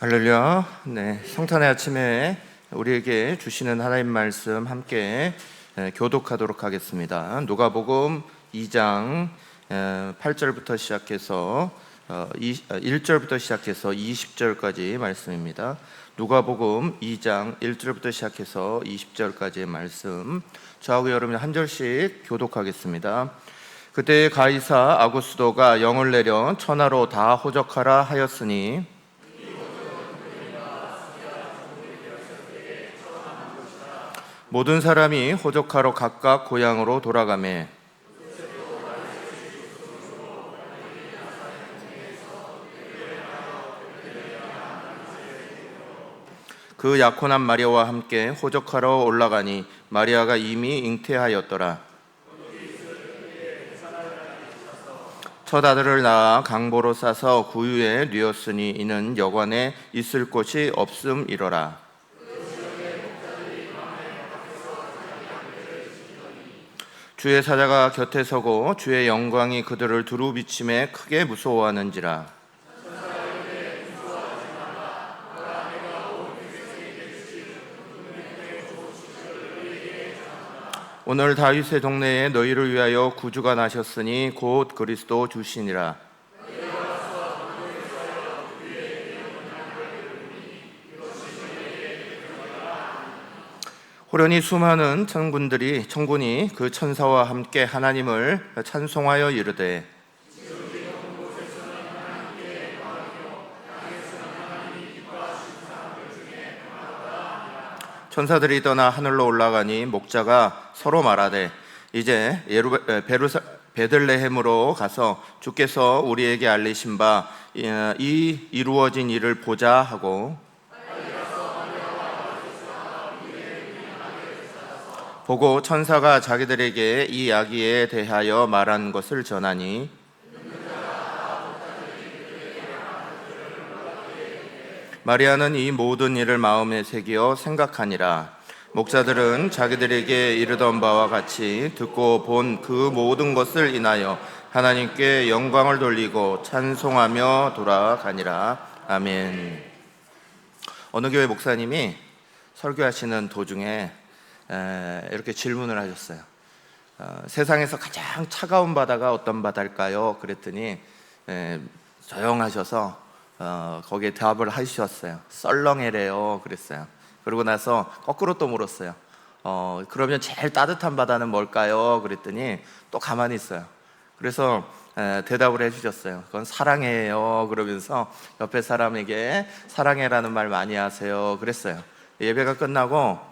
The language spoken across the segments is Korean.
할렐루야. 네, 성탄의 아침에 우리에게 주시는 하나님 말씀 함께 교독하도록 하겠습니다. 누가복음 2장 8절부터 시작해서 1절부터 시작해서 20절까지 말씀입니다. 누가복음 2장 1절부터 시작해서 20절까지의 말씀, 저하고 여러분이 한 절씩 교독하겠습니다. 그때 가이사 아구스도가 영을 내려 천하로 다 호적하라 하였으니 모든 사람이 호적하러 각각 고향으로 돌아가매 그 약혼한 마리아와 함께 호적하러 올라가니 마리아가 이미 잉태하였더라. 첫 아들을 낳아 강보로 싸서 구유에 뉘었으니 이는 여관에 있을 곳이 없음이러라. 주의 사자가 곁에 서고 주의 영광이 그들을 두루 비침에 크게 무서워하는지라. 오늘 다윗의 동네에 너희를 위하여 구주가 나셨으니 곧 그리스도 주시니라. 호련히 수많은 천군이 그 천사와 함께 하나님을 찬송하여 이르되 천사들이 떠나 하늘로 올라가니 목자가 서로 말하되 이제 베들레헴으로 가서 주께서 우리에게 알리신 바 이 이루어진 일을 보자 하고 보고 천사가 자기들에게 이 이야기에 대하여 말한 것을 전하니 마리아는 이 모든 일을 마음에 새기어 생각하니라. 목자들은 자기들에게 이르던 바와 같이 듣고 본 그 모든 것을 인하여 하나님께 영광을 돌리고 찬송하며 돌아가니라. 아멘. 어느 교회 목사님이 설교하시는 도중에 이렇게 질문을 하셨어요. 세상에서 가장 차가운 바다가 어떤 바다일까요? 그랬더니 조용하셔서 거기에 답을 하셨어요. 썰렁해래요. 그랬어요. 그러고 나서 거꾸로 또 물었어요. 그러면 제일 따뜻한 바다는 뭘까요? 그랬더니 또 가만히 있어요. 그래서 대답을 해주셨어요. 그건 사랑해요. 그러면서 옆에 사람에게 사랑해라는 말 많이 하세요. 그랬어요. 예배가 끝나고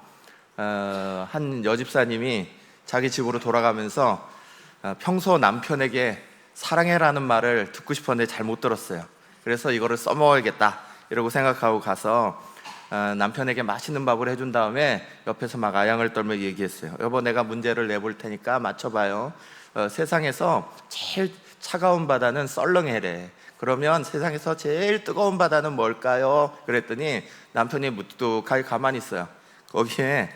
한 여집사님이 자기 집으로 돌아가면서 평소 남편에게 사랑해라는 말을 듣고 싶었는데 잘 못 들었어요. 그래서 이거를 써먹어야겠다 이러고 생각하고 가서 남편에게 맛있는 밥을 해준 다음에 옆에서 막 아양을 떨며 얘기했어요. 여보, 내가 문제를 내볼 테니까 맞춰봐요. 세상에서 제일 차가운 바다는 썰렁해래. 그러면 세상에서 제일 뜨거운 바다는 뭘까요? 그랬더니 남편이 무뚝뚝하게 가만히 있어요. 거기에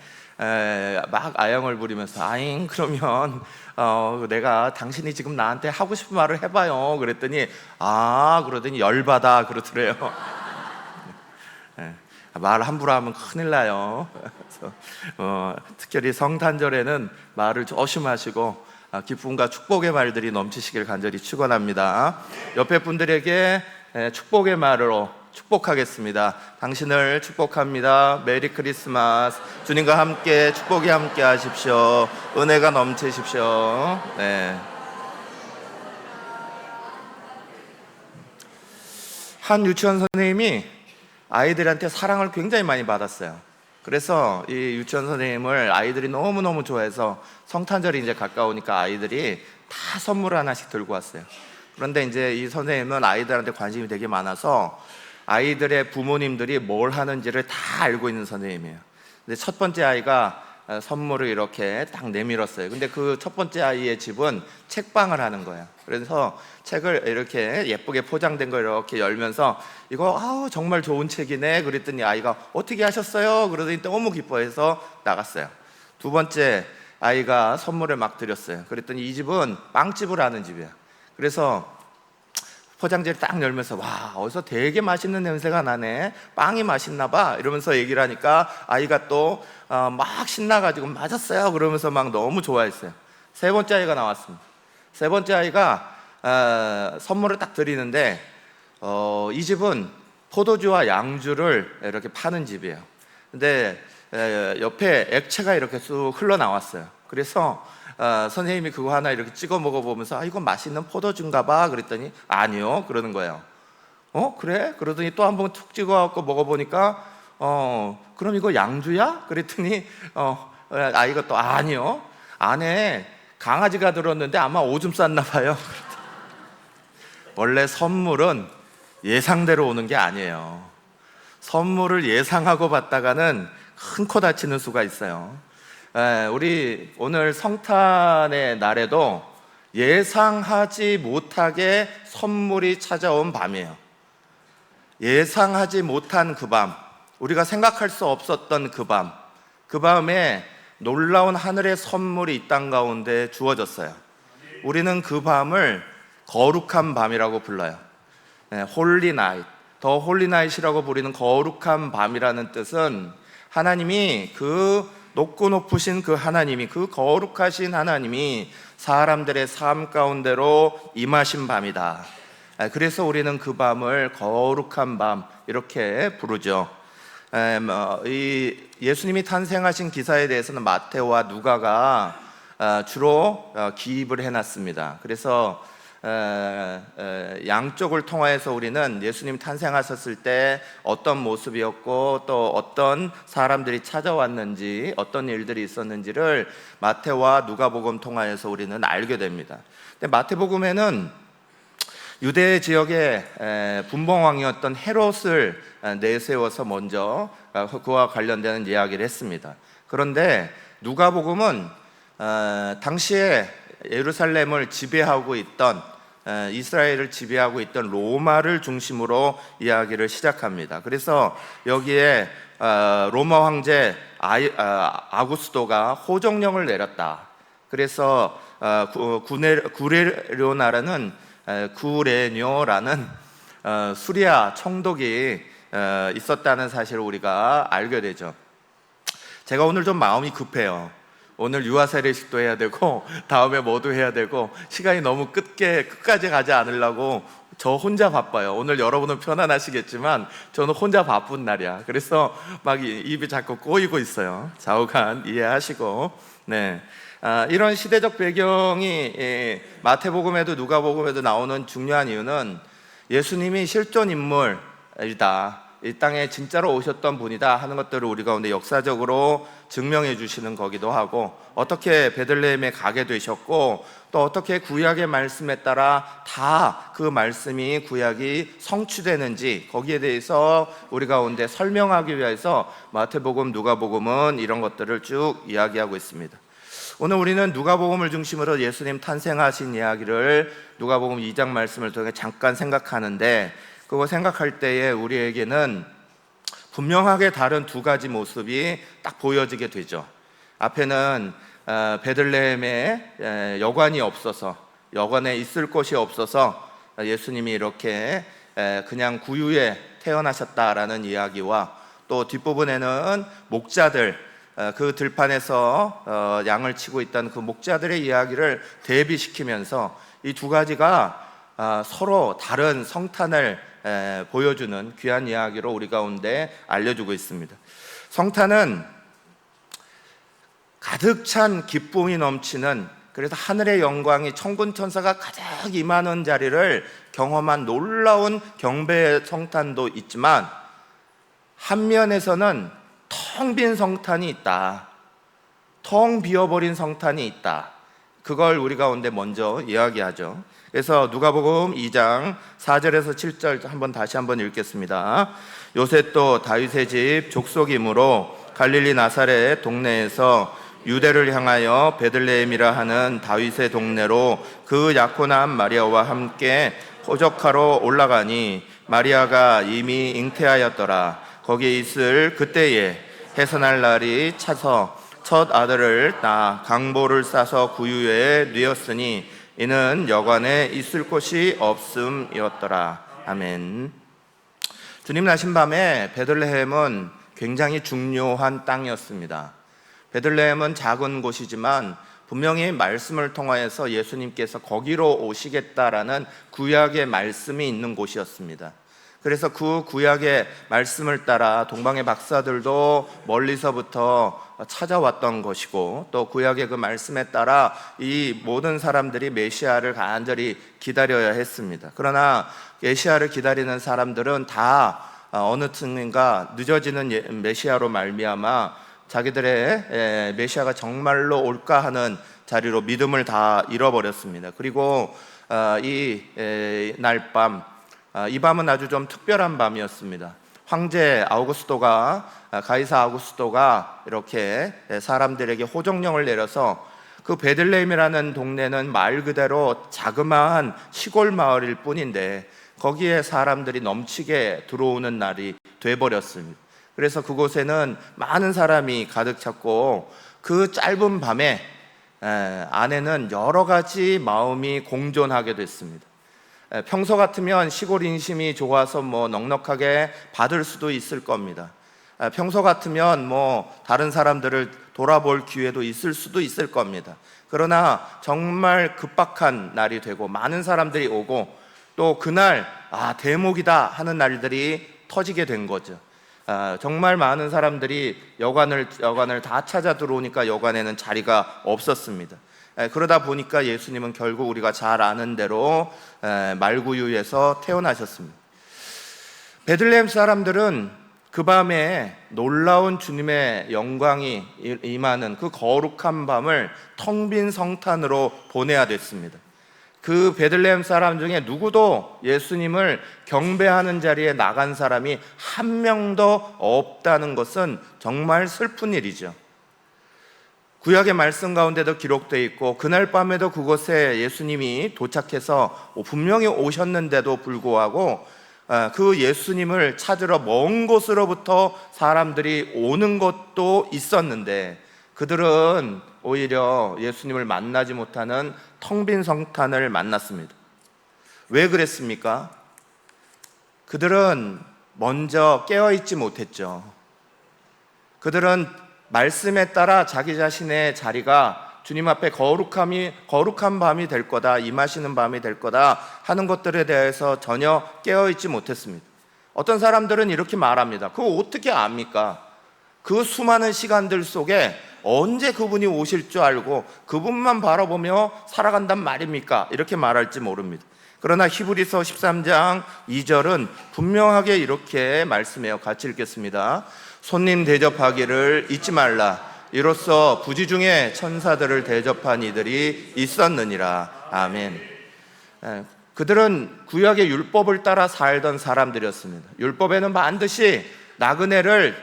막 아영을 부리면서 아잉 그러면 내가 당신이 지금 나한테 하고 싶은 말을 해봐요. 그랬더니 그러더니 열받아 그러더래요. 말 함부로 하면 큰일 나요. 그래서 특별히 성탄절에는 말을 조심하시고 기쁨과 축복의 말들이 넘치시길 간절히 축원합니다. 옆에 분들에게 축복의 말로 축복하겠습니다. 당신을 축복합니다. 메리 크리스마스. 주님과 함께 축복이 함께 하십시오. 은혜가 넘치십시오. 네. 한 유치원 선생님이 아이들한테 사랑을 굉장히 많이 받았어요. 그래서 이 유치원 선생님을 아이들이 너무너무 좋아해서 성탄절이 이제 가까우니까 아이들이 다 선물 하나씩 들고 왔어요. 그런데 이제 이 선생님은 아이들한테 관심이 되게 많아서 아이들의 부모님들이 뭘 하는지를 다 알고 있는 선생님이에요. 근데 첫 번째 아이가 선물을 이렇게 딱 내밀었어요. 근데 그 첫 번째 아이의 집은 책방을 하는 거예요. 그래서 책을 이렇게 예쁘게 포장된 걸 이렇게 열면서 이거 정말 좋은 책이네. 그랬더니 아이가 어떻게 하셨어요? 그러더니 너무 기뻐해서 나갔어요. 두 번째 아이가 선물을 막 드렸어요. 그랬더니 이 집은 빵집을 하는 집이에요. 그래서 포장지를 딱 열면서 와, 어디서 되게 맛있는 냄새가 나네, 빵이 맛있나 봐 이러면서 얘기를 하니까 아이가 또 막 신나가지고 맞았어요 그러면서 막 너무 좋아했어요. 세 번째 아이가 나왔습니다. 세 번째 아이가 선물을 딱 드리는데 이 집은 포도주와 양주를 이렇게 파는 집이에요. 근데 옆에 액체가 이렇게 쑥 흘러나왔어요. 그래서 선생님이 그거 하나 이렇게 찍어 먹어보면서 이거 맛있는 포도주인가 봐 그랬더니 아니요 그러는 거예요. 그래? 그러더니 또 한 번 툭 찍어갖고 먹어보니까 그럼 이거 양주야? 그랬더니 아이가 또 아니요, 안에 강아지가 들었는데 아마 오줌 쌌나 봐요. 원래 선물은 예상대로 오는 게 아니에요. 선물을 예상하고 받다가는 큰 코 다치는 수가 있어요. 우리 오늘 성탄의 날에도 예상하지 못하게 선물이 찾아온 밤이에요. 예상하지 못한 그 밤, 우리가 생각할 수 없었던 그 밤, 그 밤에 놀라운 하늘의 선물이 이 땅 가운데 주어졌어요. 우리는 그 밤을 거룩한 밤이라고 불러요. 홀리 나잇, 더 홀리 나잇이라고 부르는 거룩한 밤이라는 뜻은 하나님이 그 높고 높으신 그 하나님이, 그 거룩하신 하나님이 사람들의 삶 가운데로 임하신 밤이다. 그래서 우리는 그 밤을 거룩한 밤 이렇게 부르죠. 이 예수님이 탄생하신 기사에 대해서는 마테오와 누가가 주로 기입을 해놨습니다. 그래서 양쪽을 통하여서 우리는 예수님 탄생하셨을 때 어떤 모습이었고 또 어떤 사람들이 찾아왔는지 어떤 일들이 있었는지를 마태와 누가복음 통하여서 우리는 알게 됩니다. 근데 마태복음에는 유대 지역의 분봉왕이었던 헤롯을 내세워서 먼저 그와 관련되는 이야기를 했습니다. 그런데 누가복음은 당시에 예루살렘을 지배하고 있던, 이스라엘을 지배하고 있던 로마를 중심으로 이야기를 시작합니다. 그래서 여기에 로마 황제 아구스도가 호정령을 내렸다. 그래서 구레뇨라는 수리아 총독이 있었다는 사실을 우리가 알게 되죠. 제가 오늘 좀 마음이 급해요. 오늘 유아 세례식도 해야 되고 다음에 뭐도 해야 되고 시간이 너무 끝까지 가지 않으려고 저 혼자 바빠요. 오늘 여러분은 편안하시겠지만 저는 혼자 바쁜 날이야. 그래서 막 입이 자꾸 꼬이고 있어요. 좌우간 이해하시고. 이런 시대적 배경이 마태복음에도 누가복음에도 나오는 중요한 이유는 예수님이 실존 인물이다, 이 땅에 진짜로 오셨던 분이다 하는 것들을 우리 가운데 역사적으로 증명해 주시는 거기도 하고, 어떻게 베들레헴에 가게 되셨고 또 어떻게 구약의 말씀에 따라 다 그 말씀이 구약이 성취되는지 거기에 대해서 우리 가운데 설명하기 위해서 마태복음, 누가복음은 이런 것들을 쭉 이야기하고 있습니다. 오늘 우리는 누가복음을 중심으로 예수님 탄생하신 이야기를 누가복음 2장 말씀을 통해 잠깐 생각하는데, 그거 생각할 때에 우리에게는 분명하게 다른 두 가지 모습이 딱 보여지게 되죠. 앞에는 베들레헴에 여관이 없어서, 여관에 있을 곳이 없어서 예수님이 이렇게 그냥 구유에 태어나셨다라는 이야기와, 또 뒷부분에는 목자들, 그 들판에서 양을 치고 있던 그 목자들의 이야기를 대비시키면서 이 두 가지가 서로 다른 성탄을 보여주는 귀한 이야기로 우리 가운데 알려주고 있습니다. 성탄은 가득 찬 기쁨이 넘치는, 그래서 하늘의 영광이 천군 천사가 가득 임하는 자리를 경험한 놀라운 경배의 성탄도 있지만, 한 면에서는 텅 빈 성탄이 있다, 텅 비어버린 성탄이 있다. 그걸 우리 가운데 먼저 이야기하죠. 그래서 누가복음 2장 4절에서 7절 다시 한번 읽겠습니다. 요셉도 다윗의 집 족속이므로 갈릴리 나사렛 동네에서 유대를 향하여 베들레헴이라 하는 다윗의 동네로 그 약혼한 마리아와 함께 호적하러 올라가니, 마리아가 이미 잉태하였더라. 거기에 있을 그때에 해산할 날이 차서 첫 아들을 낳아 강보를 싸서 구유에 뉘었으니, 이는 여관에 있을 곳이 없음이었더라. 아멘. 주님 나신 밤에 베들레헴은 굉장히 중요한 땅이었습니다. 베들레헴은 작은 곳이지만 분명히 말씀을 통하여서 예수님께서 거기로 오시겠다라는 구약의 말씀이 있는 곳이었습니다. 그래서 그 구약의 말씀을 따라 동방의 박사들도 멀리서부터 찾아왔던 것이고, 또 구약의 그 말씀에 따라 이 모든 사람들이 메시아를 간절히 기다려야 했습니다. 그러나 메시아를 기다리는 사람들은 다 어느 층인가 늦어지는 메시아로 말미암아 자기들의 메시아가 정말로 올까 하는 자리로 믿음을 다 잃어버렸습니다. 그리고 이 날밤, 이 밤은 아주 좀 특별한 밤이었습니다. 황제 아우구스토가, 가이사 아우구스토가 이렇게 사람들에게 호정령을 내려서 그 베들레헴이라는 동네는 말 그대로 자그마한 시골 마을일 뿐인데 거기에 사람들이 넘치게 들어오는 날이 돼버렸습니다. 그래서 그곳에는 많은 사람이 가득 찼고 그 짧은 밤에 안에는 여러 가지 마음이 공존하게 됐습니다. 평소 같으면 시골 인심이 좋아서 넉넉하게 받을 수도 있을 겁니다. 평소 같으면 다른 사람들을 돌아볼 기회도 있을 수도 있을 겁니다. 그러나 정말 급박한 날이 되고 많은 사람들이 오고 또 그날 대목이다 하는 날들이 터지게 된 거죠. 정말 많은 사람들이 여관을 다 찾아 들어오니까 여관에는 자리가 없었습니다. 그러다 보니까 예수님은 결국 우리가 잘 아는 대로 말구유에서 태어나셨습니다. 베들레헴 사람들은 그 밤에 놀라운 주님의 영광이 임하는 그 거룩한 밤을 텅 빈 성탄으로 보내야 됐습니다. 그 베들레헴 사람 중에 누구도 예수님을 경배하는 자리에 나간 사람이 한 명도 없다는 것은 정말 슬픈 일이죠. 구약의 말씀 가운데도 기록되어 있고 그날 밤에도 그곳에 예수님이 도착해서 분명히 오셨는데도 불구하고 그 예수님을 찾으러 먼 곳으로부터 사람들이 오는 것도 있었는데 그들은 오히려 예수님을 만나지 못하는 텅 빈 성탄을 만났습니다. 왜 그랬습니까? 그들은 먼저 깨어있지 못했죠. 그들은 말씀에 따라 자기 자신의 자리가 주님 앞에 거룩한 밤이 될 거다, 임하시는 밤이 될 거다 하는 것들에 대해서 전혀 깨어있지 못했습니다. 어떤 사람들은 이렇게 말합니다. 그거 어떻게 압니까? 그 수많은 시간들 속에 언제 그분이 오실 줄 알고 그분만 바라보며 살아간단 말입니까? 이렇게 말할지 모릅니다. 그러나 히브리서 13장 2절은 분명하게 이렇게 말씀해요. 같이 읽겠습니다. 손님 대접하기를 잊지 말라. 이로써 부지 중에 천사들을 대접한 이들이 있었느니라. 아멘. 그들은 구약의 율법을 따라 살던 사람들이었습니다. 율법에는 반드시 나그네를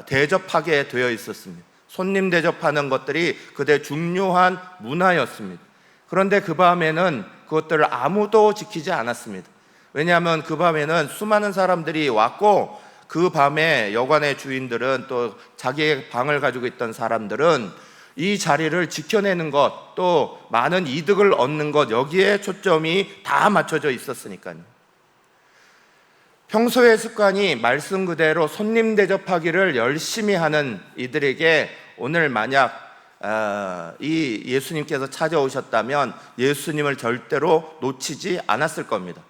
대접하게 되어 있었습니다. 손님 대접하는 것들이 그들의 중요한 문화였습니다. 그런데 그 밤에는 그것들을 아무도 지키지 않았습니다. 왜냐하면 그 밤에는 수많은 사람들이 왔고 그 밤에 여관의 주인들은 또 자기의 방을 가지고 있던 사람들은 이 자리를 지켜내는 것, 또 많은 이득을 얻는 것, 여기에 초점이 다 맞춰져 있었으니까요. 평소의 습관이 말씀 그대로 손님 대접하기를 열심히 하는 이들에게 오늘 만약 이 예수님께서 찾아오셨다면 예수님을 절대로 놓치지 않았을 겁니다.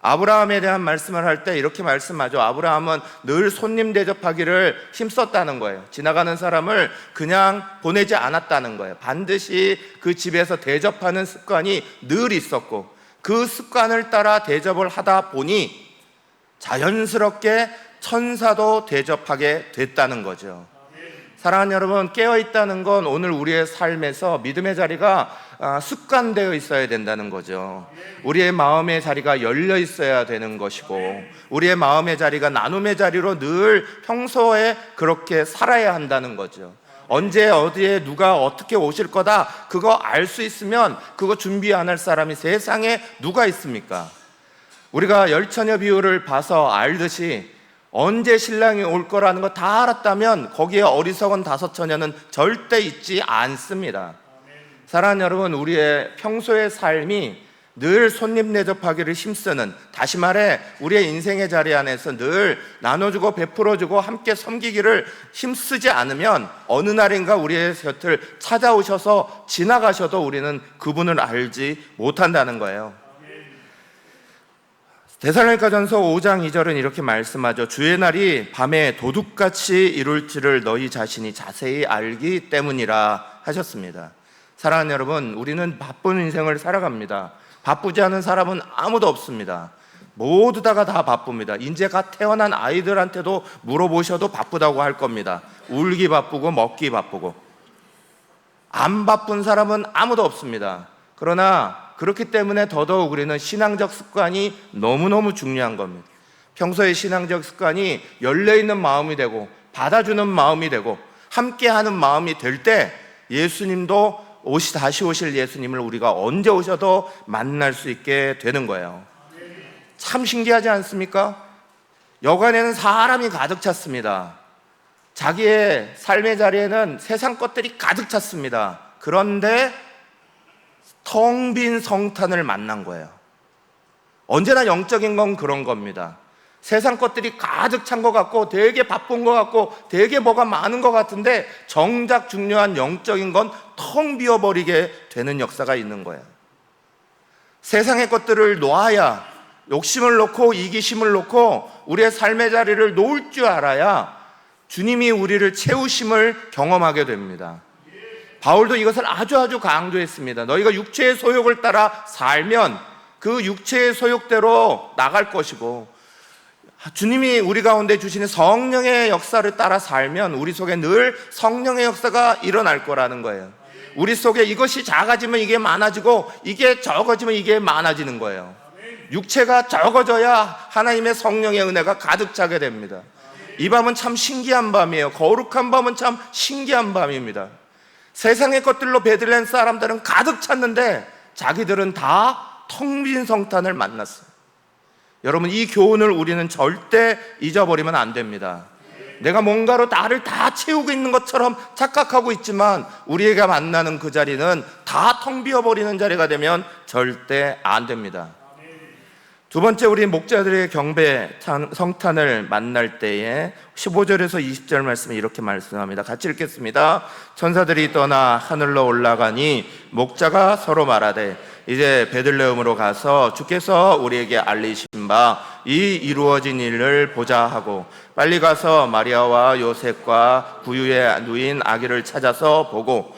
아브라함에 대한 말씀을 할 때 이렇게 말씀하죠. 아브라함은 늘 손님 대접하기를 힘썼다는 거예요. 지나가는 사람을 그냥 보내지 않았다는 거예요. 반드시 그 집에서 대접하는 습관이 늘 있었고 그 습관을 따라 대접을 하다 보니 자연스럽게 천사도 대접하게 됐다는 거죠. 사랑하는 여러분, 깨어있다는 건 오늘 우리의 삶에서 믿음의 자리가 습관되어 있어야 된다는 거죠. 우리의 마음의 자리가 열려 있어야 되는 것이고 우리의 마음의 자리가 나눔의 자리로 늘 평소에 그렇게 살아야 한다는 거죠. 언제 어디에 누가 어떻게 오실 거다 그거 알 수 있으면 그거 준비 안 할 사람이 세상에 누가 있습니까? 우리가 열처녀 비유를 봐서 알듯이 언제 신랑이 올 거라는 거 다 알았다면 거기에 어리석은 다섯 처녀는 절대 있지 않습니다. 사랑하는 여러분, 우리의 평소의 삶이 늘 손님 대접하기를 힘쓰는, 다시 말해 우리의 인생의 자리 안에서 늘 나눠주고 베풀어주고 함께 섬기기를 힘쓰지 않으면 어느 날인가 우리의 곁을 찾아오셔서 지나가셔도 우리는 그분을 알지 못한다는 거예요. 데살로니가전서 5장 2절은 이렇게 말씀하죠. 주의 날이 밤에 도둑같이 이룰지를 너희 자신이 자세히 알기 때문이라 하셨습니다. 사랑하는 여러분, 우리는 바쁜 인생을 살아갑니다. 바쁘지 않은 사람은 아무도 없습니다. 모두 다가 다 바쁩니다. 인제가 태어난 아이들한테도 물어보셔도 바쁘다고 할 겁니다. 울기 바쁘고 먹기 바쁘고. 안 바쁜 사람은 아무도 없습니다. 그러나 그렇기 때문에 더더욱 우리는 신앙적 습관이 너무너무 중요한 겁니다. 평소에 신앙적 습관이 열려있는 마음이 되고 받아주는 마음이 되고 함께하는 마음이 될 때 예수님도 다시 오실 예수님을 우리가 언제 오셔도 만날 수 있게 되는 거예요. 참 신기하지 않습니까? 여관에는 사람이 가득 찼습니다. 자기의 삶의 자리에는 세상 것들이 가득 찼습니다. 그런데 텅 빈 성탄을 만난 거예요. 언제나 영적인 건 그런 겁니다. 세상 것들이 가득 찬 것 같고 되게 바쁜 것 같고 되게 뭐가 많은 것 같은데 정작 중요한 영적인 건 텅 비어버리게 되는 역사가 있는 거예요. 세상의 것들을 놓아야, 욕심을 놓고 이기심을 놓고 우리의 삶의 자리를 놓을 줄 알아야 주님이 우리를 채우심을 경험하게 됩니다. 바울도 이것을 아주 강조했습니다. 너희가 육체의 소욕을 따라 살면 그 육체의 소욕대로 나갈 것이고, 주님이 우리 가운데 주시는 성령의 역사를 따라 살면 우리 속에 늘 성령의 역사가 일어날 거라는 거예요. 우리 속에 이것이 작아지면 이게 많아지고 이게 적어지면 이게 많아지는 거예요. 육체가 적어져야 하나님의 성령의 은혜가 가득 차게 됩니다. 이 밤은 참 신기한 밤이에요. 거룩한 밤은 참 신기한 밤입니다. 세상의 것들로 베들레헴 사람들은 가득 찼는데 자기들은 다 텅 빈 성탄을 만났어요. 여러분, 이 교훈을 우리는 절대 잊어버리면 안 됩니다. 내가 뭔가로 나를 다 채우고 있는 것처럼 착각하고 있지만 우리가 만나는 그 자리는 다 텅 비어버리는 자리가 되면 절대 안 됩니다. 두 번째, 우리 목자들의 경배 성탄을 만날 때에 15절에서 20절 말씀에 이렇게 말씀합니다. 같이 읽겠습니다. 천사들이 떠나 하늘로 올라가니 목자가 서로 말하되 이제 베들레헴으로 가서 주께서 우리에게 알리신 바 이 이루어진 일을 보자 하고 빨리 가서 마리아와 요셉과 구유에 누인 아기를 찾아서 보고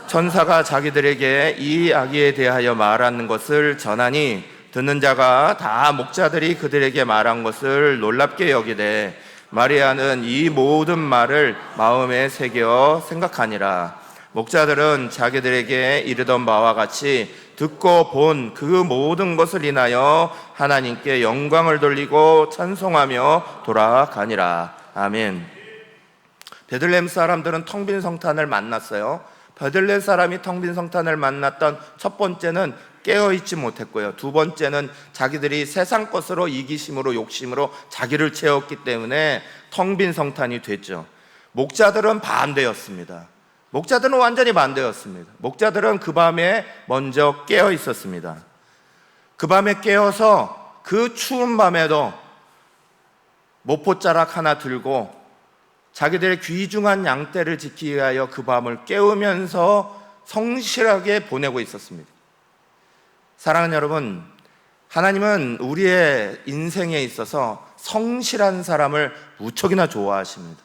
천사가 자기들에게 이 아기에 대하여 말하는 것을 전하니 듣는 자가 다 목자들이 그들에게 말한 것을 놀랍게 여기되 마리아는 이 모든 말을 마음에 새겨 생각하니라. 목자들은 자기들에게 이르던 바와 같이 듣고 본 그 모든 것을 인하여 하나님께 영광을 돌리고 찬송하며 돌아가니라. 아멘. 베들레헴 사람들은 텅 빈 성탄을 만났어요. 베들레헴 사람이 텅 빈 성탄을 만났던 첫 번째는 깨어있지 못했고요. 두 번째는 자기들이 세상 것으로 이기심으로 욕심으로 자기를 채웠기 때문에 텅 빈 성탄이 됐죠. 목자들은 반대였습니다. 목자들은 완전히 반대였습니다. 목자들은 그 밤에 먼저 깨어 있었습니다. 그 밤에 깨어서 그 추운 밤에도 모포자락 하나 들고 자기들의 귀중한 양떼를 지키기 위하여 그 밤을 깨우면서 성실하게 보내고 있었습니다. 사랑하는 여러분, 하나님은 우리의 인생에 있어서 성실한 사람을 무척이나 좋아하십니다.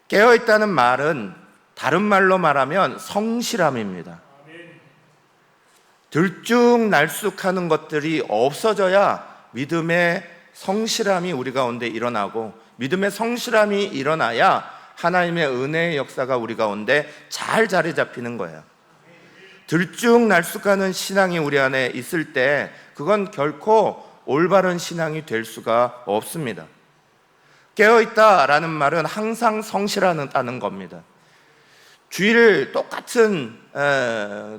깨어있다는 말은 다른 말로 말하면 성실함입니다. 들쭉날쭉하는 것들이 없어져야 믿음의 성실함이 우리 가운데 일어나고 믿음의 성실함이 일어나야 하나님의 은혜의 역사가 우리 가운데 잘 자리 잡히는 거예요. 들쭉날쭉하는 신앙이 우리 안에 있을 때 그건 결코 올바른 신앙이 될 수가 없습니다. 깨어있다라는 말은 항상 성실하다는 겁니다. 주일을 똑같은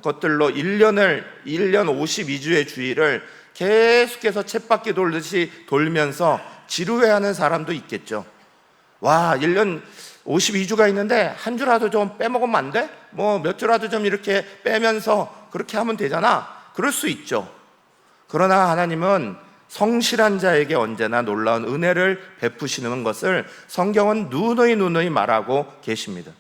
것들로 1년 52주의 주일을 계속해서 쳇바퀴 돌듯이 돌면서 지루해하는 사람도 있겠죠. 와, 1년 52주가 있는데 한 주라도 좀 빼먹으면 안 돼? 뭐 몇 주라도 좀 이렇게 빼면서 그렇게 하면 되잖아. 그럴 수 있죠. 그러나 하나님은 성실한 자에게 언제나 놀라운 은혜를 베푸시는 것을 성경은 누누이 말하고 계십니다.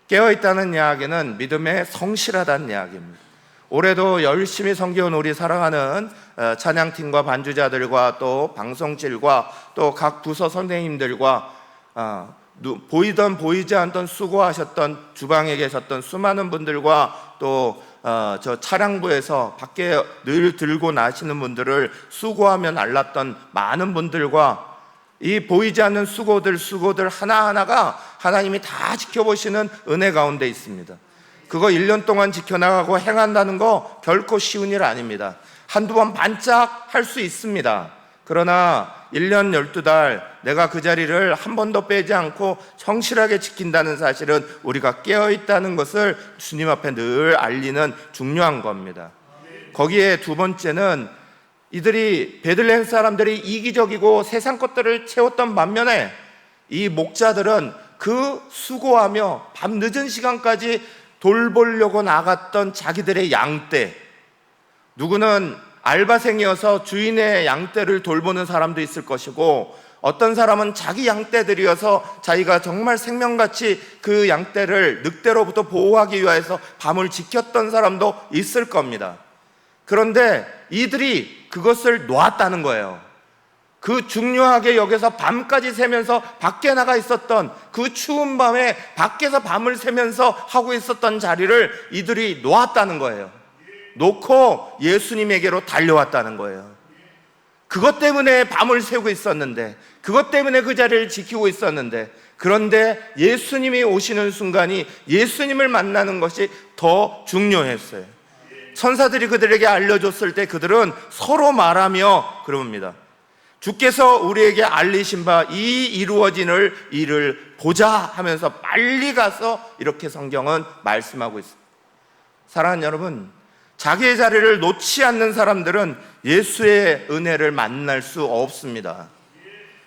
깨어있다는 이야기는 믿음에 성실하다는 이야기입니다. 올해도 열심히 섬겨온 우리 사랑하는 찬양팀과 반주자들과 또 방송질과 또 각 부서 선생님들과 보이던 보이지 않던 수고하셨던 주방에 계셨던 수많은 분들과 또 저 차량부에서 밖에 늘 들고 나시는 분들을 수고하며 날랐던 많은 분들과 이 보이지 않는 수고들 하나하나가 하나님이 다 지켜보시는 은혜 가운데 있습니다. 그거 1년 동안 지켜나가고 행한다는 거 결코 쉬운 일 아닙니다. 한두 번 반짝 할 수 있습니다. 그러나 1년 12달 내가 그 자리를 한 번도 빼지 않고 성실하게 지킨다는 사실은 우리가 깨어있다는 것을 주님 앞에 늘 알리는 중요한 겁니다. 거기에 두 번째는 이들이 베들레헴 사람들이 이기적이고 세상 것들을 채웠던 반면에 이 목자들은 그 수고하며 밤 늦은 시간까지 돌보려고 나갔던 자기들의 양떼, 누구는 알바생이어서 주인의 양떼를 돌보는 사람도 있을 것이고 어떤 사람은 자기 양떼들이어서 자기가 정말 생명같이 그 양떼를 늑대로부터 보호하기 위해서 밤을 지켰던 사람도 있을 겁니다. 그런데 이들이 그것을 놓았다는 거예요. 그 중요하게 여기서 밤까지 새면서 밖에 나가 있었던 그 추운 밤에 밖에서 밤을 새면서 하고 있었던 자리를 이들이 놓았다는 거예요. 놓고 예수님에게로 달려왔다는 거예요. 그것 때문에 밤을 새고 있었는데, 그것 때문에 그 자리를 지키고 있었는데, 그런데 예수님이 오시는 순간이 예수님을 만나는 것이 더 중요했어요. 천사들이 그들에게 알려줬을 때 그들은 서로 말하며 그럽니다. 주께서 우리에게 알리신 바 이 이루어지는 일을 보자 하면서 빨리 가서 이렇게 성경은 말씀하고 있습니다. 사랑하는 여러분, 자기의 자리를 놓지 않는 사람들은 예수의 은혜를 만날 수 없습니다.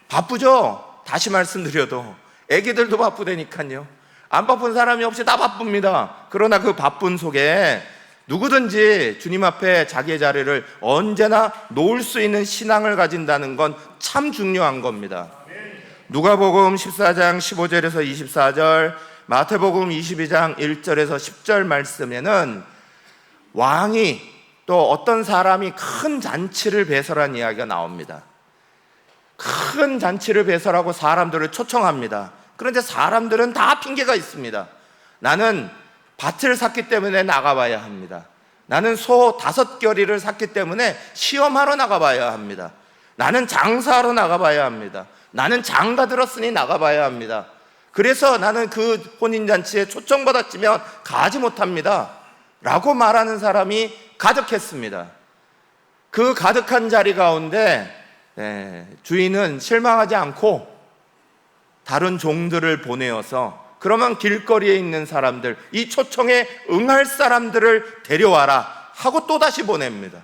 바쁘죠? 다시 말씀드려도 애기들도 바쁘다니까요. 안 바쁜 사람이 없이 다 바쁩니다. 그러나 그 바쁜 속에 누구든지 주님 앞에 자기의 자리를 언제나 놓을 수 있는 신앙을 가진다는 건 참 중요한 겁니다. 누가복음 14장 15절에서 24절, 마태복음 22장 1절에서 10절 말씀에는 왕이 또 어떤 사람이 큰 잔치를 배설한 이야기가 나옵니다. 큰 잔치를 배설하고 사람들을 초청합니다. 그런데 사람들은 다 핑계가 있습니다. 나는 밭을 샀기 때문에 나가봐야 합니다. 나는 소 5겨리를 샀기 때문에 시험하러 나가봐야 합니다. 나는 장사하러 나가봐야 합니다. 나는 장가 들었으니 나가봐야 합니다. 그래서 나는 그 혼인잔치에 초청받았지만 가지 못합니다 라고 말하는 사람이 가득했습니다. 그 가득한 자리 가운데 주인은 실망하지 않고 다른 종들을 보내어서 그러면 길거리에 있는 사람들, 이 초청에 응할 사람들을 데려와라 하고 또다시 보냅니다.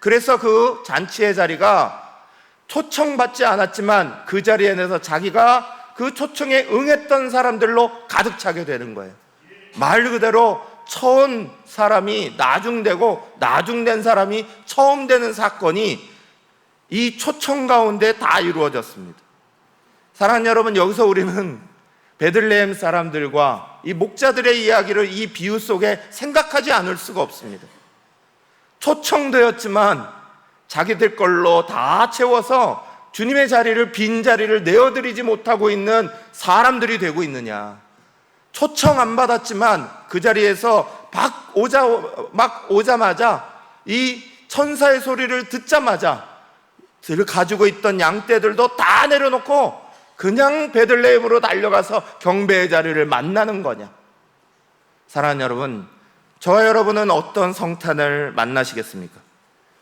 그래서 그 잔치의 자리가 초청받지 않았지만 그 자리에 내서 자기가 그 초청에 응했던 사람들로 가득 차게 되는 거예요. 말 그대로 처음 사람이 나중되고 나중된 사람이 처음 되는 사건이 이 초청 가운데 다 이루어졌습니다. 사랑하는 여러분, 여기서 우리는 베들레헴 사람들과 이 목자들의 이야기를 이 비유 속에 생각하지 않을 수가 없습니다. 초청되었지만 자기들 걸로 다 채워서 주님의 자리를, 빈 자리를 내어드리지 못하고 있는 사람들이 되고 있느냐. 초청 안 받았지만 그 자리에서 막 오자마자 이 천사의 소리를 듣자마자 가지고 있던 양떼들도 다 내려놓고 그냥 베들레헴으로 달려가서 경배의 자리를 만나는 거냐. 사랑하는 여러분, 저와 여러분은 어떤 성탄을 만나시겠습니까?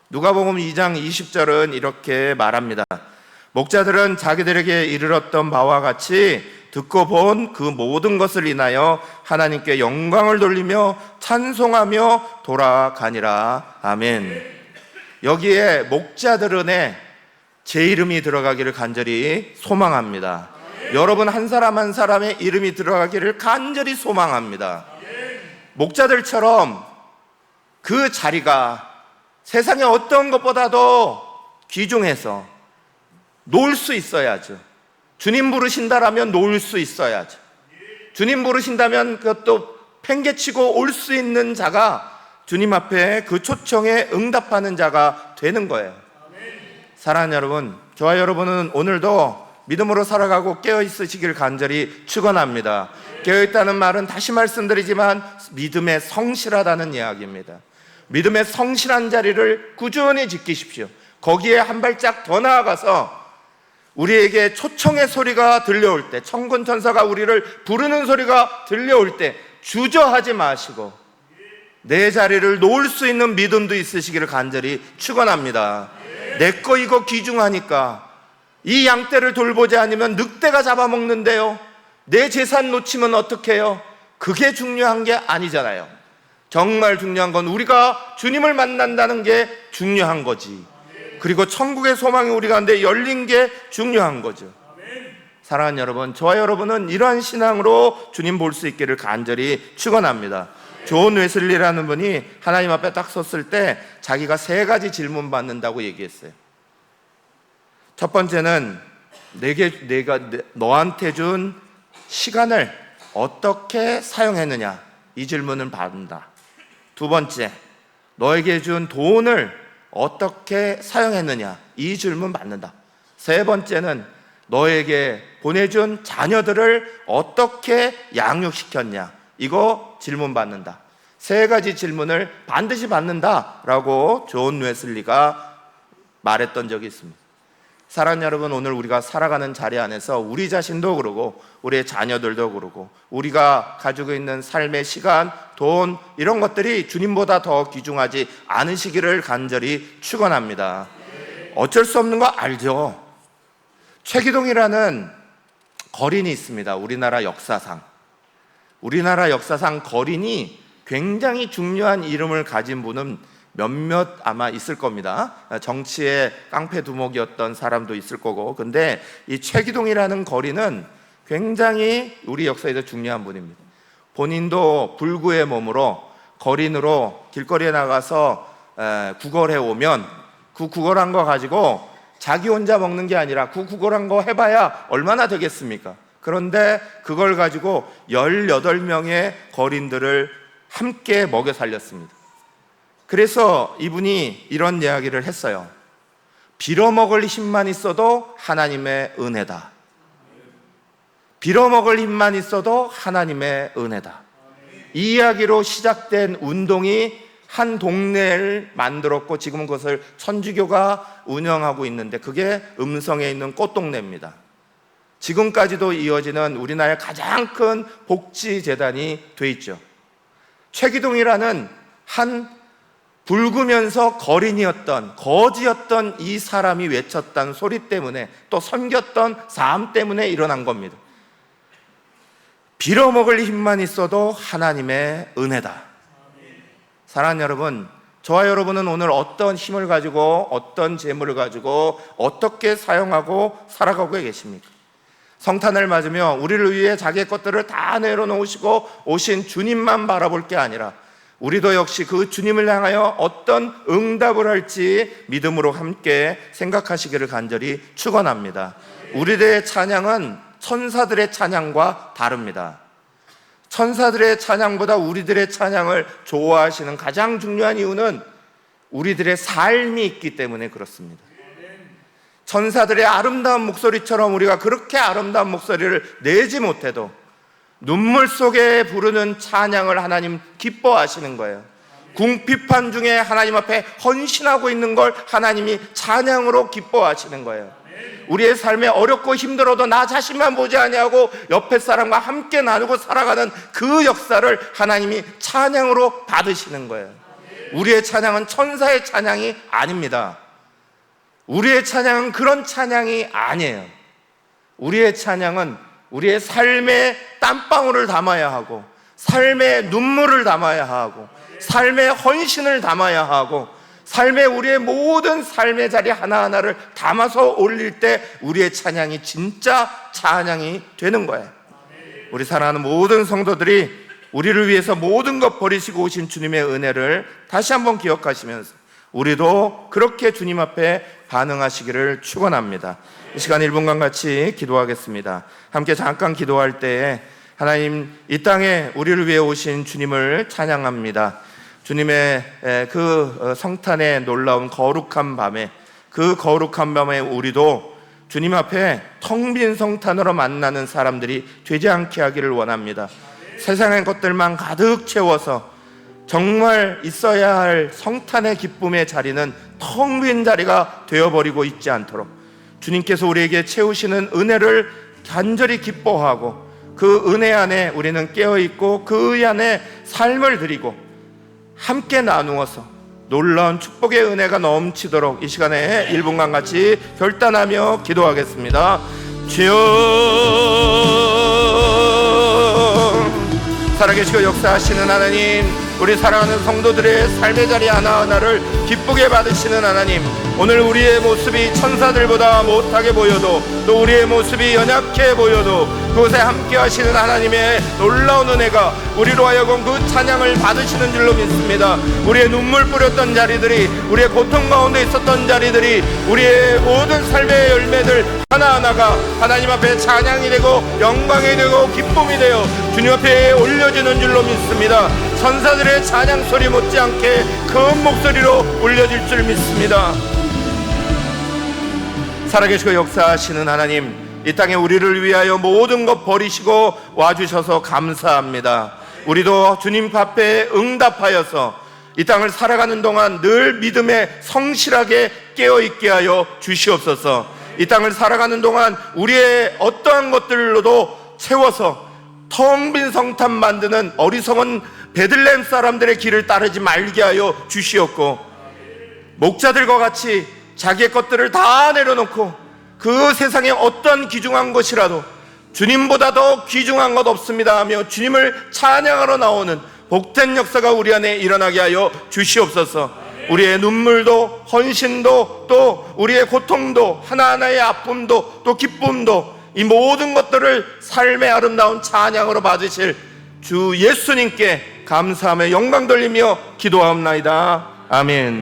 누가복음 2장 20절은 이렇게 말합니다. 목자들은 자기들에게 이르렀던 바와 같이 듣고 본 그 모든 것을 인하여 하나님께 영광을 돌리며 찬송하며 돌아가니라. 아멘. 여기에 목자들은에 제 이름이 들어가기를 간절히 소망합니다. 여러분 한 사람 한 사람의 이름이 들어가기를 간절히 소망합니다. 목자들처럼 그 자리가 세상의 어떤 것보다도 귀중해서 놓을 수 있어야죠. 주님 부르신다라면 놓을 수 있어야죠. 주님 부르신다면 그것도 팽개치고 올 수 있는 자가 주님 앞에 그 초청에 응답하는 자가 되는 거예요. 사랑하는 여러분, 저와 여러분은 오늘도 믿음으로 살아가고 깨어있으시길 간절히 축원합니다. 깨어있다는 말은 다시 말씀드리지만 믿음에 성실하다는 이야기입니다. 믿음의 성실한 자리를 꾸준히 지키십시오. 거기에 한 발짝 더 나아가서 우리에게 초청의 소리가 들려올 때, 천군 천사가 우리를 부르는 소리가 들려올 때 주저하지 마시고 내 자리를 놓을 수 있는 믿음도 있으시기를 간절히 축원합니다. 내 거 이거 귀중하니까 이 양떼를 돌보지 않으면 늑대가 잡아먹는데요, 내 재산 놓치면 어떡해요? 그게 중요한 게 아니잖아요. 정말 중요한 건 우리가 주님을 만난다는 게 중요한 거지. 그리고 천국의 소망이 우리 가운데 열린 게 중요한 거죠. 사랑하는 여러분, 저와 여러분은 이러한 신앙으로 주님 볼 수 있기를 간절히 축원합니다. 존 웨슬리라는 분이 하나님 앞에 딱 섰을 때 자기가 3가지 질문 받는다고 얘기했어요. 첫 번째는 내가 너한테 준 시간을 어떻게 사용했느냐, 이 질문을 받는다. 두 번째, 너에게 준 돈을 어떻게 사용했느냐, 이 질문 받는다. 세 번째는 너에게 보내준 자녀들을 어떻게 양육시켰냐, 이거 질문 받는다. 3가지 질문을 반드시 받는다라고 존 웨슬리가 말했던 적이 있습니다. 사랑하는 여러분, 오늘 우리가 살아가는 자리 안에서 우리 자신도 그러고 우리의 자녀들도 그러고 우리가 가지고 있는 삶의 시간, 돈, 이런 것들이 주님보다 더 귀중하지 않으시기를 간절히 축원합니다. 어쩔 수 없는 거 알죠? 최기동이라는 거린이 있습니다. 우리나라 역사상 거린이 굉장히 중요한 이름을 가진 분은 몇몇 아마 있을 겁니다. 정치의 깡패 두목이었던 사람도 있을 거고. 근데 이 최기동이라는 거린은 굉장히 우리 역사에서 중요한 분입니다. 본인도 불구의 몸으로 거린으로 길거리에 나가서 구걸해 오면 그 구걸한 거 가지고 자기 혼자 먹는 게 아니라 그 구걸한 거 해봐야 얼마나 되겠습니까? 그런데 그걸 가지고 18명의 거린들을 함께 먹여 살렸습니다. 그래서 이분이 이런 이야기를 했어요. 빌어먹을 힘만 있어도 하나님의 은혜다. 빌어먹을 힘만 있어도 하나님의 은혜다. 이 이야기로 시작된 운동이 한 동네를 만들었고 지금은 그것을 천주교가 운영하고 있는데 그게 음성에 있는 꽃동네입니다. 지금까지도 이어지는 우리나라의 가장 큰 복지재단이 돼 있죠. 최기동이라는 한 붉으면서 거린이었던 거지였던 이 사람이 외쳤던 소리 때문에, 또 섬겼던 삶 때문에 일어난 겁니다. 빌어먹을 힘만 있어도 하나님의 은혜다. 사랑하는 여러분, 저와 여러분은 오늘 어떤 힘을 가지고 어떤 재물을 가지고 어떻게 사용하고 살아가고 계십니까? 성탄을 맞으며 우리를 위해 자기의 것들을 다 내려놓으시고 오신 주님만 바라볼 게 아니라 우리도 역시 그 주님을 향하여 어떤 응답을 할지 믿음으로 함께 생각하시기를 간절히 축원합니다. 우리들의 찬양은 천사들의 찬양과 다릅니다. 천사들의 찬양보다 우리들의 찬양을 좋아하시는 가장 중요한 이유는 우리들의 삶이 있기 때문에 그렇습니다. 천사들의 아름다운 목소리처럼 우리가 그렇게 아름다운 목소리를 내지 못해도 눈물 속에 부르는 찬양을 하나님 기뻐하시는 거예요. 궁핍한 중에 하나님 앞에 헌신하고 있는 걸 하나님이 찬양으로 기뻐하시는 거예요. 우리의 삶에 어렵고 힘들어도 나 자신만 보지 아니하고 옆에 사람과 함께 나누고 살아가는 그 역사를 하나님이 찬양으로 받으시는 거예요. 우리의 찬양은 천사의 찬양이 아닙니다. 우리의 찬양은 그런 찬양이 아니에요. 우리의 찬양은 우리의 삶의 땀방울을 담아야 하고, 삶의 눈물을 담아야 하고, 삶의 헌신을 담아야 하고, 삶의 우리의 모든 삶의 자리 하나하나를 담아서 올릴 때 우리의 찬양이 진짜 찬양이 되는 거예요. 우리 사랑하는 모든 성도들이 우리를 위해서 모든 것 버리시고 오신 주님의 은혜를 다시 한번 기억하시면서 우리도 그렇게 주님 앞에 반응하시기를 축원합니다. 이 시간 1분간 같이 기도하겠습니다. 함께 잠깐 기도할 때에 하나님, 이 땅에 우리를 위해 오신 주님을 찬양합니다. 주님의 그 성탄의 놀라운 거룩한 밤에, 그 거룩한 밤에 우리도 주님 앞에 텅 빈 성탄으로 만나는 사람들이 되지 않게 하기를 원합니다. 세상의 것들만 가득 채워서 정말 있어야 할 성탄의 기쁨의 자리는 텅 빈 자리가 되어버리고 있지 않도록 주님께서 우리에게 채우시는 은혜를 간절히 기뻐하고 그 은혜 안에 우리는 깨어있고 그 안에 삶을 드리고 함께 나누어서 놀라운 축복의 은혜가 넘치도록 이 시간에 1분간 같이 결단하며 기도하겠습니다. 주여, 살아계시고 역사하시는 하나님, 우리 사랑하는 성도들의 삶의 자리 하나하나를 기쁘게 받으시는 하나님, 오늘 우리의 모습이 천사들보다 못하게 보여도 또 우리의 모습이 연약해 보여도 그곳에 함께 하시는 하나님의 놀라운 은혜가 우리로 하여금 그 찬양을 받으시는 줄로 믿습니다. 우리의 눈물 뿌렸던 자리들이, 우리의 고통 가운데 있었던 자리들이, 우리의 모든 삶의 열매들 하나하나가 하나님 앞에 찬양이 되고 영광이 되고 기쁨이 되어 주님 앞에 올려지는 줄로 믿습니다. 천사들의 찬양 소리 못지않게 큰 목소리로 올려질 줄 믿습니다. 살아계시고 역사하시는 하나님, 이 땅에 우리를 위하여 모든 것 버리시고 와주셔서 감사합니다. 우리도 주님 앞에 응답하여서 이 땅을 살아가는 동안 늘 믿음에 성실하게 깨어있게 하여 주시옵소서. 이 땅을 살아가는 동안 우리의 어떠한 것들로도 채워서 텅 빈 성탄 만드는 어리석은 베들레헴 사람들의 길을 따르지 말게 하여 주시옵고, 목자들과 같이 자기의 것들을 다 내려놓고 그 세상에 어떤 귀중한 것이라도 주님보다 더 귀중한 것 없습니다 하며 주님을 찬양하러 나오는 복된 역사가 우리 안에 일어나게 하여 주시옵소서. 우리의 눈물도 헌신도 또 우리의 고통도 하나하나의 아픔도 또 기쁨도 이 모든 것들을 삶의 아름다운 찬양으로 받으실 주 예수님께 감사하며 영광 돌리며 기도하옵나이다. 아멘.